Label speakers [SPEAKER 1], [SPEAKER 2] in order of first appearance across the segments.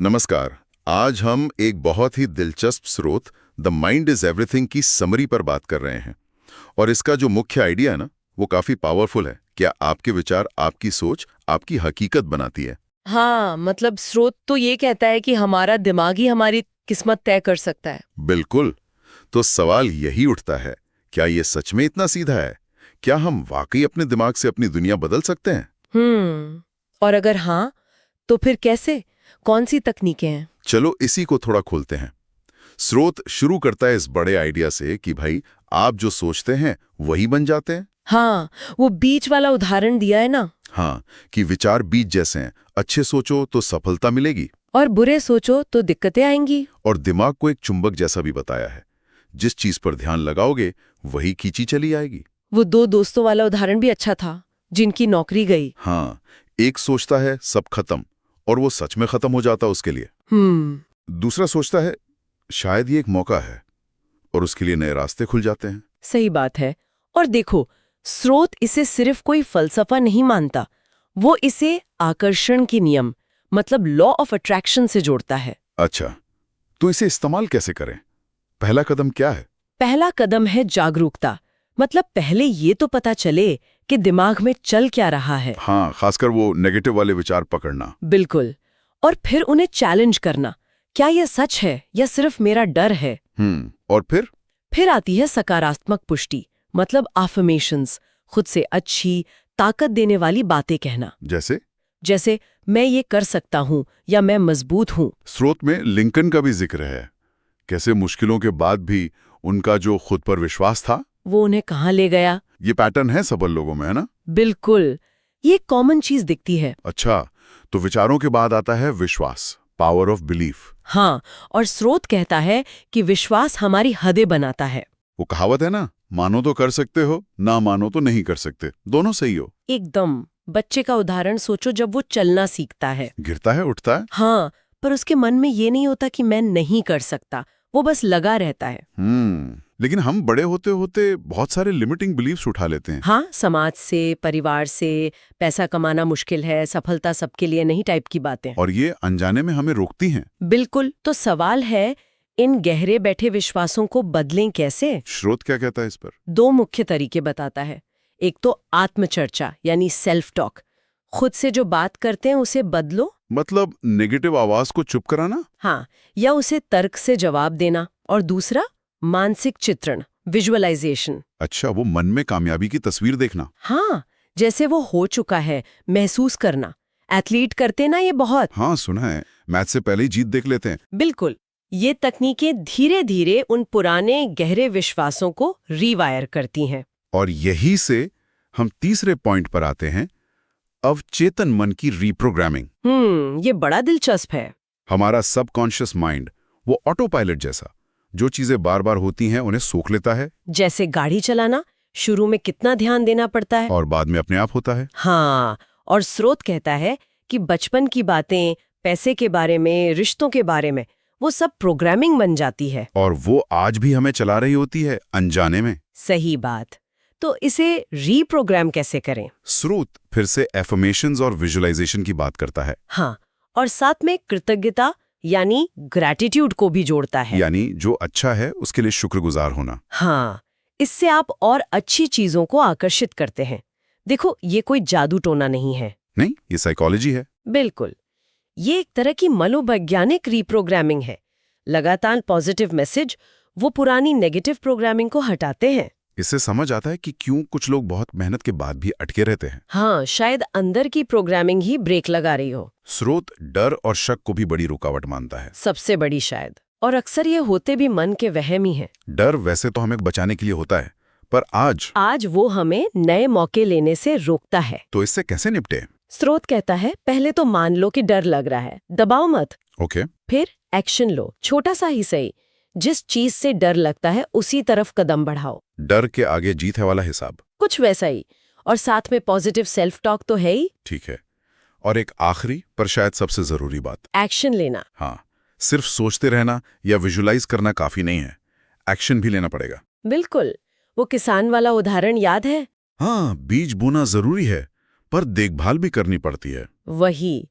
[SPEAKER 1] नमस्कार। आज हम एक बहुत ही दिलचस्प स्रोत द माइंड इज एवरीथिंग की समरी पर बात कर रहे हैं। और इसका जो मुख्य आइडिया है ना, वो काफी पावरफुल है। क्या आपके विचार, आपकी सोच, आपकी हकीकत बनाती है।
[SPEAKER 2] हाँ, मतलब स्रोत तो ये कहता है कि हमारा दिमाग ही हमारी किस्मत तय कर सकता है।
[SPEAKER 1] बिल्कुल। तो सवाल यही उठता है, क्या ये सच में इतना सीधा है? क्या हम वाकई अपने दिमाग से अपनी दुनिया बदल सकते हैं?
[SPEAKER 2] और अगर हाँ, तो फिर कैसे? कौन सी तकनीकें हैं?
[SPEAKER 1] चलो इसी को थोड़ा खोलते हैं। स्रोत शुरू करता है इस बड़े आइडिया से कि भाई, आप जो सोचते हैं वही बन जाते हैं।
[SPEAKER 2] हाँ, वो बीच वाला उदाहरण दिया है ना।
[SPEAKER 1] हाँ, कि विचार बीज जैसे हैं। अच्छे सोचो तो सफलता मिलेगी,
[SPEAKER 2] और बुरे सोचो तो दिक्कतें आएंगी।
[SPEAKER 1] और दिमाग को एक चुंबक जैसा भी बताया है। जिस चीज पर ध्यान लगाओगे वही खींची चली आएगी।
[SPEAKER 2] वो दो दोस्तों वाला उदाहरण भी अच्छा था, जिनकी नौकरी गई।
[SPEAKER 1] हाँ, एक सोचता है सब खत्म, और वो सच में खत्म हो जाता उसके लिए। दूसरा सोचता है शायद ये एक मौका है, और उसके लिए नए रास्ते खुल जाते हैं।
[SPEAKER 2] सही बात है। और देखो, स्रोत इसे सिर्फ कोई फलसफा नहीं मानता, वो इसे आकर्षण के नियम, मतलब लॉ ऑफ अट्रैक्शन से जोड़ता है।
[SPEAKER 1] अच्छा, तो इसे इस्तेमाल कैसे करें? पहला कदम क्या है?
[SPEAKER 2] पहला कदम है जागरूकता। मतलब पहले ये तो पता चले कि दिमाग में चल क्या रहा है।
[SPEAKER 1] हाँ, खासकर वो नेगेटिव वाले विचार पकड़ना।
[SPEAKER 2] बिल्कुल। और फिर उन्हें चैलेंज करना, क्या यह सच है या सिर्फ मेरा डर है?
[SPEAKER 1] और
[SPEAKER 2] फिर आती है सकारात्मक पुष्टि, मतलब अफर्मेशंस, खुद से अच्छी, ताकत देने वाली बातें कहना। जैसे मैं ये कर सकता हूँ या मैं मजबूत हूँ।
[SPEAKER 1] स्रोत में लिंकन का भी जिक्र है। कैसे मुश्किलों के बाद भी उनका जो खुद पर विश्वास था,
[SPEAKER 2] वो उन्हें कहाँ ले गया।
[SPEAKER 1] ये पैटर्न है सफल लोगों में, है ना?
[SPEAKER 2] बिल्कुल, ये कॉमन चीज दिखती है।
[SPEAKER 1] अच्छा, तो विचारों के बाद आता है विश्वास, पावर ऑफ बिलीफ।
[SPEAKER 2] हाँ, और स्रोत कहता है कि विश्वास हमारी हदें बनाता है।
[SPEAKER 1] वो कहावत है ना, मानो तो कर सकते हो, ना मानो तो नहीं कर सकते, दोनों सही हो।
[SPEAKER 2] एकदम। बच्चे का उदाहरण सोचो, जब वो चलना सीखता है,
[SPEAKER 1] गिरता है, उठता है।
[SPEAKER 2] हाँ, पर उसके मन में ये नहीं होता कि मैं नहीं कर सकता, वो बस लगा रहता है।
[SPEAKER 1] लेकिन हम बड़े होते होते बहुत सारे लिमिटिंग बिलीफ्स उठा लेते हैं।
[SPEAKER 2] हाँ, समाज से, परिवार से, पैसा कमाना मुश्किल है, सफलता सबके लिए नहीं, टाइप की बातें।
[SPEAKER 1] और ये अनजाने में हमें रोकती हैं।
[SPEAKER 2] बिल्कुल। तो सवाल है, इन गहरे बैठे विश्वासों को बदलें कैसे?
[SPEAKER 1] स्रोत क्या कहता है इस पर?
[SPEAKER 2] दो मुख्य तरीके बताता है। एक तो आत्मचर्चा, यानी सेल्फ टॉक, खुद से जो बात करते हैं उसे बदलो।
[SPEAKER 1] मतलब नेगेटिव आवाज को चुप कराना।
[SPEAKER 2] हाँ, या उसे तर्क से जवाब देना। और दूसरा, मानसिक चित्रण, विजुअलाइजेशन।
[SPEAKER 1] अच्छा, वो मन में कामयाबी की तस्वीर देखना।
[SPEAKER 2] हाँ, जैसे वो हो चुका है, महसूस करना। एथलीट करते ना ये बहुत।
[SPEAKER 1] हाँ, सुना है, मैच से पहले ही जीत देख लेते हैं।
[SPEAKER 2] बिल्कुल। ये तकनीकें धीरे धीरे उन पुराने गहरे विश्वासों को रीवायर करती हैं।
[SPEAKER 1] और यही से हम तीसरे पॉइंट पर आते हैं, अवचेतन मन की रीप्रोग्रामिंग।
[SPEAKER 2] ये बड़ा दिलचस्प है।
[SPEAKER 1] हमारा सबकॉन्शियस माइंड, वो ऑटो पायलट जैसा, जो चीजें बार बार होती हैं उन्हें सोख लेता है।
[SPEAKER 2] जैसे गाड़ी चलाना, शुरू में कितना ध्यान देना पड़ता है,
[SPEAKER 1] और बाद में अपने आप होता है।
[SPEAKER 2] हाँ। और स्रोत कहता है कि बचपन की बातें, पैसे के बारे में, रिश्तों के बारे में, वो सब प्रोग्रामिंग बन जाती है।
[SPEAKER 1] और वो आज भी हमें चला रही होती है, अनजाने में।
[SPEAKER 2] सही बात। तो इसे रीप्रोग्राम कैसे करें?
[SPEAKER 1] स्रोत फिर से एफर्मेशंस और विजुअलाइजेशन की बात करता है।
[SPEAKER 2] हाँ, और साथ में कृतज्ञता यानी ग्रैटिट्यूड को भी जोड़ता है।
[SPEAKER 1] यानी जो अच्छा है उसके लिए शुक्रगुजार होना।
[SPEAKER 2] हाँ, इससे आप और अच्छी चीजों को आकर्षित करते हैं। देखो, ये कोई जादू टोना नहीं है।
[SPEAKER 1] नहीं, ये साइकोलॉजी है।
[SPEAKER 2] बिल्कुल, ये एक तरह की मनोवैज्ञानिक रीप्रोग्रामिंग है। लगातार पॉजिटिव मैसेज वो पुरानी नेगेटिव प्रोग्रामिंग को हटाते हैं।
[SPEAKER 1] इससे समझ आता है कि क्यों कुछ लोग बहुत मेहनत के बाद भी अटके रहते हैं।
[SPEAKER 2] हाँ, शायद अंदर की प्रोग्रामिंग ही ब्रेक लगा रही हो।
[SPEAKER 1] स्रोत डर और शक को भी बड़ी रुकावट मानता है।
[SPEAKER 2] सबसे बड़ी शायद। और अक्सर ये होते भी मन के वहम ही हैं।
[SPEAKER 1] डर वैसे तो हमें बचाने के लिए होता है, पर आज
[SPEAKER 2] वो हमें नए मौके लेने से रोकता है।
[SPEAKER 1] तो इससे कैसे निपटे?
[SPEAKER 2] स्रोत कहता है, पहले तो मान लो कि डर लग रहा है, दबाओ मत।
[SPEAKER 1] ओके।
[SPEAKER 2] फिर एक्शन लो, छोटा सा ही सही। जिस चीज से डर लगता है उसी तरफ कदम बढ़ाओ।
[SPEAKER 1] डर के आगे जीत है वाला हिसाब।
[SPEAKER 2] कुछ वैसा ही। और साथ में पॉजिटिव सेल्फ टॉक तो है ही।
[SPEAKER 1] ठीक है। और एक आखिरी पर शायद सबसे जरूरी बात,
[SPEAKER 2] एक्शन लेना।
[SPEAKER 1] हाँ, सिर्फ सोचते रहना या विजुलाइज करना काफी नहीं है, एक्शन भी लेना पड़ेगा।
[SPEAKER 2] बिल्कुल। वो किसान वाला उदाहरण याद है?
[SPEAKER 1] हाँ, बीज बोना जरूरी है, पर देखभाल भी करनी पड़ती है।
[SPEAKER 2] वही।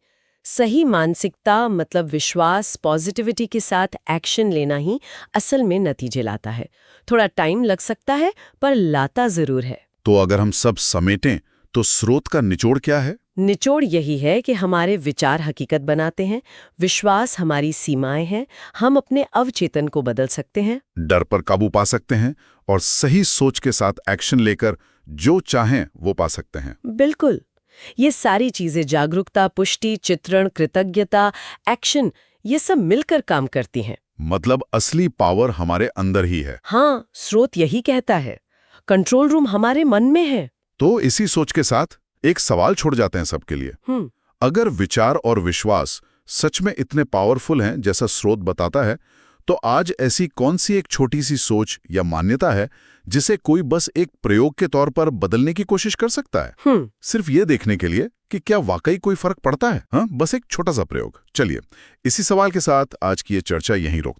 [SPEAKER 2] सही मानसिकता मतलब विश्वास, पॉजिटिविटी के साथ एक्शन लेना ही असल में नतीजे लाता है। थोड़ा टाइम लग सकता है पर लाता जरूर है।
[SPEAKER 1] तो अगर हम सब समेटें तो स्रोत का निचोड़ क्या है?
[SPEAKER 2] निचोड़ यही है कि हमारे विचार हकीकत बनाते हैं, विश्वास हमारी सीमाएं हैं, हम अपने अवचेतन को बदल सकते हैं,
[SPEAKER 1] डर पर काबू पा सकते हैं और सही सोच के साथ एक्शन लेकर जो चाहें वो पा सकते हैं।
[SPEAKER 2] बिल्कुल। ये सारी चीजें जागरूकता, पुष्टि, चित्रण, कृतज्ञता, एक्शन, ये सब मिलकर काम करती हैं।
[SPEAKER 1] मतलब असली पावर हमारे अंदर ही है।
[SPEAKER 2] हाँ, स्रोत यही कहता है। कंट्रोल रूम हमारे मन में है।
[SPEAKER 1] तो इसी सोच के साथ एक सवाल छोड़ जाते हैं सबके लिए। अगर विचार और विश्वास सच में इतने पावरफुल हैं जैसा स्रोत बताता है, तो आज ऐसी कौन सी एक छोटी सी सोच या मान्यता है जिसे कोई बस एक प्रयोग के तौर पर बदलने की कोशिश कर सकता है, सिर्फ ये देखने के लिए कि क्या वाकई कोई फर्क पड़ता है? हाँ, बस एक छोटा सा प्रयोग। चलिए, इसी सवाल के साथ आज की ये चर्चा यहीं रोकते हैं।